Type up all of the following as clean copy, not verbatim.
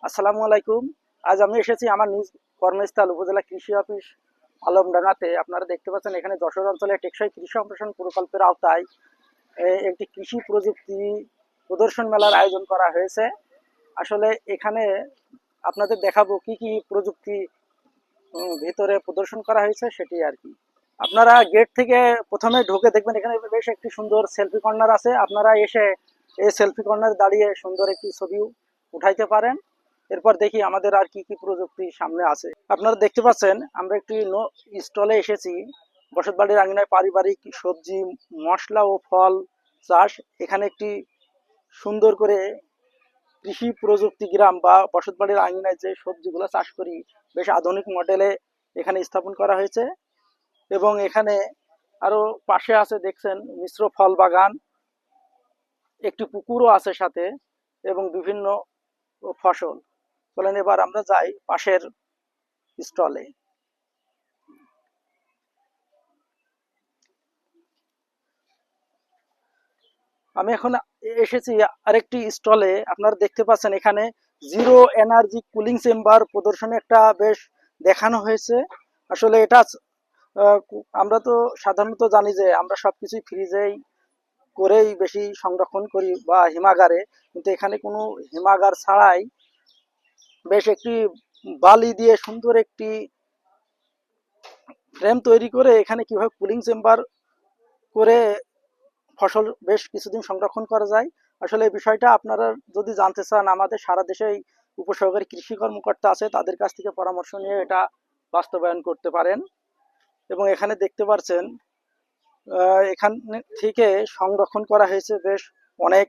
আসসালামু আলাইকুম। আজ আমি এসেছি আমার নিজ কর্মস্থল উপজেলা কৃষি অফিস আলমডাঙ্গাতে। আপনারা দেখতে পাচ্ছেন এখানে যশোর অঞ্চলে টেকসই কৃষি সম্প্রসারণ প্রকল্পের আওতায় একটি কৃষি প্রযুক্তি প্রদর্শন মেলার আয়োজন করা হয়েছে। আসলে এখানে আপনাদের দেখাবো কি কি প্রযুক্তি ভিতরে প্রদর্শন করা হয়েছে সেটি আর কি। আপনারা গেট থেকে প্রথমে ঢুকে দেখবেন এখানে বেশ একটি সুন্দর সেলফি কর্নার আছে। আপনারা এসে এই সেলফি কর্নার দাঁড়িয়ে সুন্দর একটি ছবি উঠাইতে পারেন। এরপর দেখি আমাদের আর কি কি প্রযুক্তি সামনে আছে। আপনারা দেখতে পাচ্ছেন আমরা একটি স্টলে এসেছি। বসতবাড়ির আঙিনায় পারিবারিক সবজি, মশলা ও ফল চাষ। এখানে একটি সুন্দর করে কৃষি প্রযুক্তি গ্রাম বা বসতবাড়ির আঙিনায় যে সবজিগুলো চাষ করি বেশ আধুনিক মডেলে এখানে স্থাপন করা হয়েছে। এবং এখানে আরো পাশে আছে দেখছেন মিশ্র ফল বাগান, একটি পুকুরও আছে সাথে এবং বিভিন্ন ফসল। চলেন এবার আমরা যাই পাশের স্টলে। আমি এখন এসেছি আরেকটি স্টলে। আপনারা দেখতে পাচ্ছেন এখানে জিরো এনার্জি কুলিং চেম্বার প্রদর্শনী একটা বেশ দেখানো হয়েছে। আসলে এটা আমরা তো সাধারণত জানি যে আমরা সবকিছুই ফ্রিজেই করেই বেশি সংরক্ষণ করি বা হিমাগারে, কিন্তু এখানে কোনো হিমাগার ছাড়াই বেশ একটি বালি দিয়ে সুন্দর একটি ফ্রেম তৈরি করে এখানে কিভাবে কুলিং চেম্বার করে ফসল বেশ কিছুদিন সংরক্ষণ করা যায়। আসলে এই বিষয়টা আপনারা যদি জানতে চান আমাদের সারা দেশেই উপসহকারী কৃষি কর্মকর্তা আছে, তাদের কাছ থেকে পরামর্শ নিয়ে এটা বাস্তবায়ন করতে পারেন। এবং এখানে দেখতে পাচ্ছেন এখান থেকে সংরক্ষণ করা হয়েছে বেশ অনেক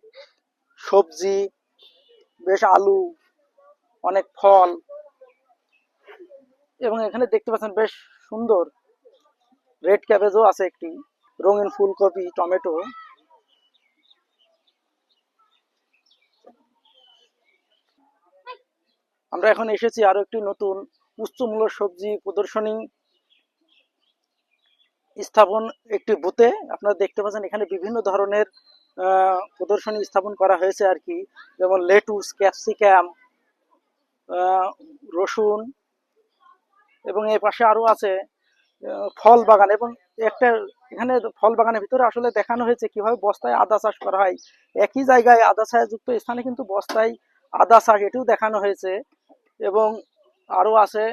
সবজি, বেশ আলু, অনেক ফল। এবং এখানে দেখতে পাচ্ছেন বেশ সুন্দর রেড ক্যাবেজও আছে, একটি রঙিন ফুলকপি, টমেটো। আমরা এখন এসেছি আরো একটি নতুন উচ্চমূল্য সবজি প্রদর্শনী স্থাপন একটি বুথে। আপনারা দেখতে পাচ্ছেন এখানে বিভিন্ন ধরনের প্রদর্শনী স্থাপন করা হয়েছে আর কি, যেমন লেটুস, ক্যাপসিকাম, রসুন। এবং এই পাশে আরো আছে ফল বাগান। এবং একটা এখানে ফল বাগানের ভিতরে আসলে দেখানো হয়েছে কিভাবে বস্তায় আদা চাষ করা হয়। একই জায়গায় আদা ছায়াযুক্ত স্থানে কিন্তু বস্তায় আদা চাষ, এটিও দেখানো হয়েছে। এবং আরো আছে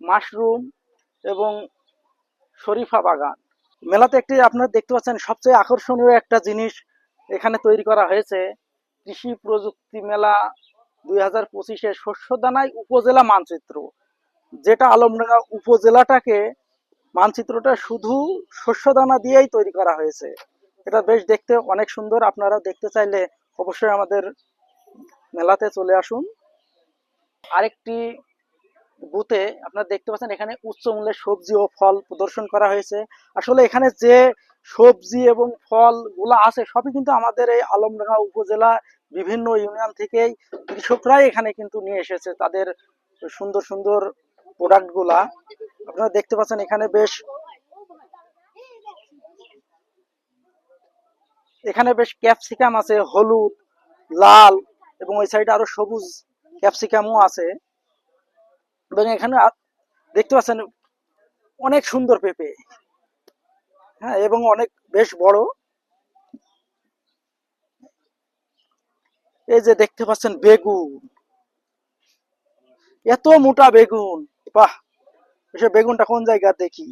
মাশরুম এবং শরীফা বাগান। মেলাতে একটি আপনারা দেখতে পাচ্ছেন সবচেয়ে আকর্ষণীয় একটা জিনিস এখানে তৈরি করা হয়েছে, কৃষি প্রযুক্তি মেলা 2025 শস্য দানায় উপজেলা মানচিত্র, যেটা আলমডাঙ্গা উপজেলাটাকে মানচিত্রটা শুধু শস্য দানা দিয়েই তৈরি করা হয়েছে। এটা বেশ দেখতে অনেক সুন্দর। আপনারা দেখতে চাইলে অবশ্যই আমাদের মেলাতে চলে আসুন। আরেকটি বুথে আপনারা দেখতে পাচ্ছেন এখানে উচ্চ মূল্যের সবজি ও ফল প্রদর্শন করা হয়েছে। আসলে এখানে যে সবজি এবং ফল গুলা আছে সবই কিন্তু আমাদের এই আলমডাঙ্গা উপজেলা বিভিন্ন ইউনিয়ন থেকেই কৃষকরাই এখানে কিন্তু নিয়ে এসেছে তাদের সুন্দর সুন্দর প্রোডাক্ট গুলা। আপনারা দেখতে পাচ্ছেন এখানে বেশ ক্যাপসিকাম আছে হলুদ, লাল, এবং ওই সাইডে আরো সবুজ ক্যাপসিকামও আছে। এবং এখানে দেখতে পাচ্ছেন অনেক সুন্দর পেঁপে, হ্যাঁ, এবং অনেক বেশ বড়। এই যে দেখতে পাচ্ছেন বেগুন, এত মোটা বেগুন, বাহ! সে বেগুনটা কোন জায়গা দেখি,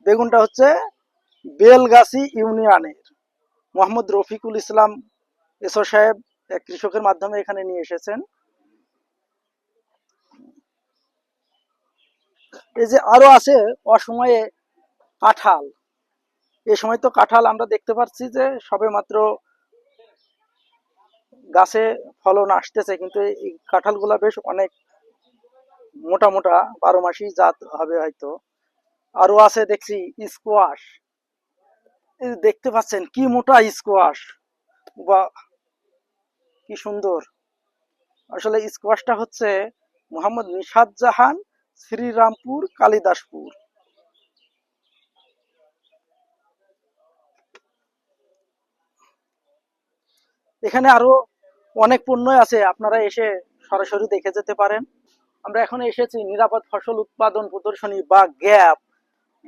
বেগুনটা হচ্ছে বেলগাছি ইউনিয়নের মোহাম্মদ রফিকুল ইসলাম এসো সাহেব এক কৃষকের মাধ্যমে এখানে নিয়ে এসেছেন। এই যে আরো আছে অসময়ে কাঁঠাল। এই সময় তো কাঁঠাল আমরা দেখতে পাচ্ছি যে সবে মাত্র গাছে ফলন আসতেছে, কিন্তু এই কাঁঠালগুলা বেশ অনেক মোটা মোটা, 12 মাসি জাত হবে হয়তো। আরো আছে দেখছি স্কোয়াশ। এই দেখতে পাচ্ছেন কি মোটা স্কোয়াশ, বা কি সুন্দর। আসলে স্কোয়াশটা হচ্ছে মোহাম্মদ নিশাত জাহান, শ্রীরামপুর, কালিদাসপুর। এখানে আরো অনেক পণ্যই আছে, আপনারা এসে সরাসরি দেখে যেতে পারেন। আমরা এখন এসেছি নিরাপদ ফসল উৎপাদন প্রদর্শনী বা গ্যাপ।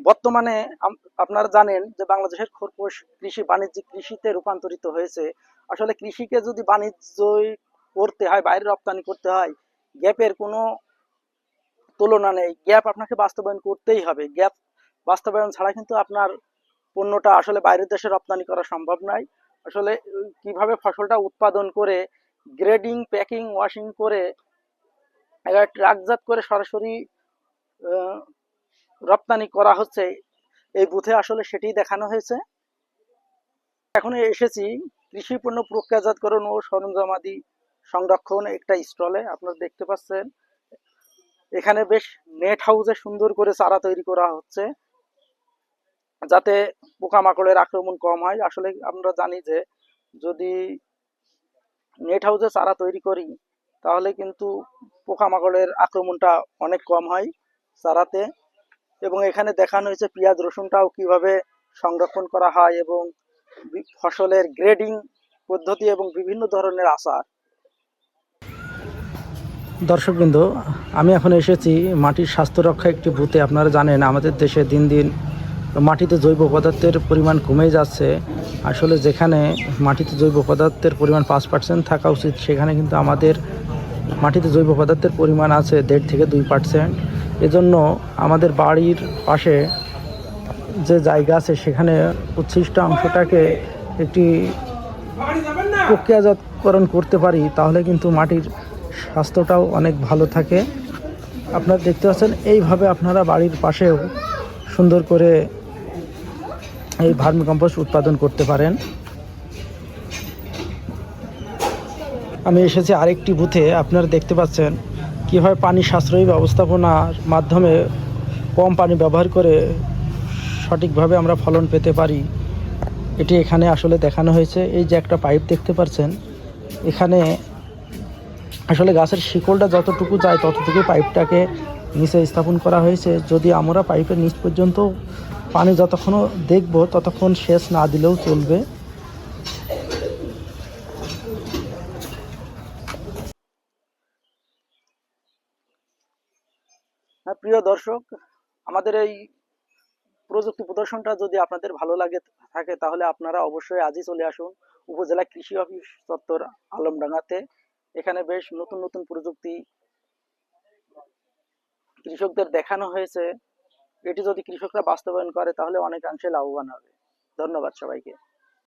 বর্তমানে আপনারা জানেন যে বাংলাদেশের খোরপোশ কৃষি বাণিজ্যিক কৃষিতে রূপান্তরিত হয়েছে। আসলে কৃষিকে যদি বাণিজ্য করতে হয়, বাইরে রপ্তানি করতে হয়, গ্যাপের কোনো তুলনা নেই। গ্যাপ আপনাকে বাস্তবায়ন করতেই হবে। গ্যাপ বাস্তবায়ন ছাড়া কিন্তু আপনার পণ্যটা আসলে বাইরের দেশে রপ্তানি করা সম্ভব নয়। আসলে কিভাবে ফসলটা উৎপাদন করে গ্রেডিং, প্যাকিং, ওয়াশিং করে এবার ট্রাকজাত করে সরাসরি আহ, রপ্তানি করা হচ্ছে, এই বুথে আসলে সেটাই দেখানো হয়েছে। এখন এসেছি কৃষি পণ্য প্রক্রিয়াজাতকরণ ও সরঞ্জামাদি সংরক্ষণ একটা স্টলে। আপনারা দেখতে পাচ্ছেন এখানে বেশ নেট হাউসে সুন্দর করে চারা তৈরি করা হচ্ছে, যাতে পোকামাকড়ের আক্রমণ কম হয়। আসলে আমরা জানি যে যদি নেট হাউসে চারা তৈরি করি তাহলে কিন্তু পোকামাকড়ের আক্রমণটা অনেক কম হয় চারাতে। এবং এখানে দেখানো হয়েছে পেঁয়াজ রসুনটাও কিভাবে সংরক্ষণ করা হয় এবং ফসলের গ্রেডিং পদ্ধতি এবং বিভিন্ন ধরনের আচার। দর্শকবৃন্দ, আমি এখন এসেছি মাটির স্বাস্থ্য রক্ষা একটি বুথে। আপনারা জানেন আমাদের দেশে দিন দিন মাটিতে জৈব পদার্থের পরিমাণ কমে যাচ্ছে। আসলে যেখানে মাটিতে জৈব পদার্থের পরিমাণ 5% থাকা উচিত, সেখানে কিন্তু আমাদের মাটিতে জৈব পদার্থের পরিমাণ আছে 1.5 থেকে 2%। এজন্য আমাদের বাড়ির পাশে যে জায়গা আছে সেখানে উচ্ছিষ্ট অংশটাকে একটি প্রক্রিয়াজাতকরণ করতে পারি, তাহলে কিন্তু মাটির স্বাস্থ্যটাও অনেক ভালো থাকে। আপনারা দেখতে পাচ্ছেন এইভাবে আপনারা বাড়ির পাশেও সুন্দর করে এই ভার্মি কম্পোস্ট উৎপাদন করতে পারেন। আমি এসেছি আরেকটি বুথে। আপনারা দেখতে পাচ্ছেন কীভাবে পানি সাশ্রয়ী ব্যবস্থাপনার মাধ্যমে কম পানি ব্যবহার করে সঠিকভাবে আমরা ফলন পেতে পারি, এটি এখানে আসলে দেখানো হয়েছে। এই যে একটা পাইপ দেখতে পাচ্ছেন, এখানে আসলে গাছের শিকড়টা যতটুকু যায় ততটুকু পাইপটাকে নিচে স্থাপন করা হয়েছে। যদি আমরা পাইপের নিচ পর্যন্ত পানি যতক্ষণ দেখব ততক্ষণ সেচ না দিলেও চলবে। হ্যাঁ প্রিয় দর্শক, আমাদের এই প্রযুক্তি প্রদর্শনটা যদি আপনাদের ভালো লাগে থাকে তাহলে আপনারা অবশ্যই আজই চলে আসুন উপজেলা কৃষি অফিস চত্বর আলমডাঙ্গাতে। এখানে বেশ নতুন নতুন প্রযুক্তি কৃষকদের দেখানো হয়েছে। এটি যদি কৃষকরা বাস্তবায়ন করে তাহলে অনেকাংশে লাভবান হবে। ধন্যবাদ সবাইকে।